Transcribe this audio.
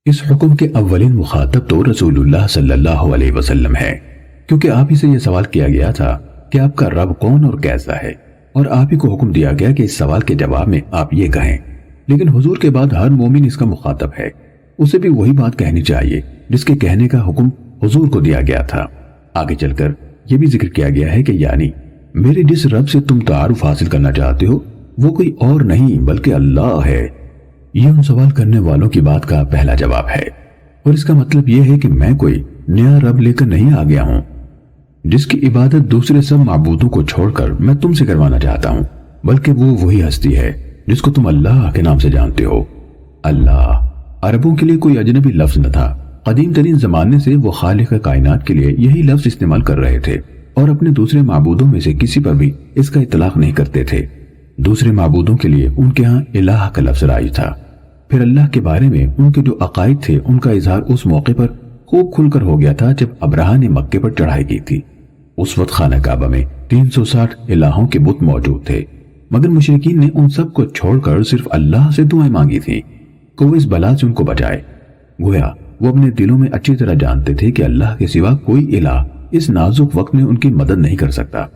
اس حکم کے اولین مخاطب تو رسول اللہ صلی اللہ علیہ وسلم ہے، کیونکہ آپ ہی سے یہ سوال کیا گیا تھا کہ آپ کا رب کون اور کیسا ہے، اور آپ ہی کو حکم دیا گیا کہ اس سوال کے جواب میں آپ یہ کہیں۔ لیکن حضور کے بعد ہر مومن اس کا مخاطب ہے، اسے بھی وہی بات کہنی چاہیے جس کے کہنے کا حکم حضور کو دیا گیا تھا۔ آگے چل کر یہ بھی ذکر کیا گیا ہے کہ یعنی میرے جس رب سے تم تعارف حاصل کرنا چاہتے ہو وہ کوئی اور نہیں بلکہ اللہ ہے۔ یہ ان سوال کرنے والوں کی بات کا پہلا جواب ہے، اور اس کا مطلب یہ ہے کہ میں کوئی نیا رب لے کر نہیں آ گیا ہوں جس کی عبادت دوسرے سب معبودوں کو چھوڑ کر میں تم سے کروانا چاہتا ہوں، بلکہ وہ وہی ہستی ہے جس کو تم اللہ کے نام سے جانتے ہو۔ اللہ عربوں کے لیے کوئی اجنبی لفظ نہ تھا، قدیم ترین زمانے سے وہ خالق کائنات کے لیے یہی لفظ استعمال کر رہے تھے، اور اپنے دوسرے معبودوں میں سے کسی پر بھی اس کا اطلاق نہیں کرتے تھے۔ دوسرے معبودوں کے لیے ان کے ہاں الہ کا لفظ رائج تھا۔ پھر اللہ کے بارے میں ان کے جو عقائد تھے ان کا اظہار اس موقع پر خوب کھل کر ہو گیا تھا جب ابرہہ نے مکے پر چڑھائی کی تھی۔ اس وقت خانہ کعبہ میں 360 الہوں کے بت موجود تھے، مگر مشرکین نے ان سب کو چھوڑ کر صرف اللہ سے دعائیں مانگی تھیں کہ وہ اس بلا سے ان کو بچائے۔ گویا وہ اپنے دلوں میں اچھی طرح جانتے تھے کہ اللہ کے سوا کوئی الہ اس نازک وقت میں ان کی مدد نہیں کر سکتا۔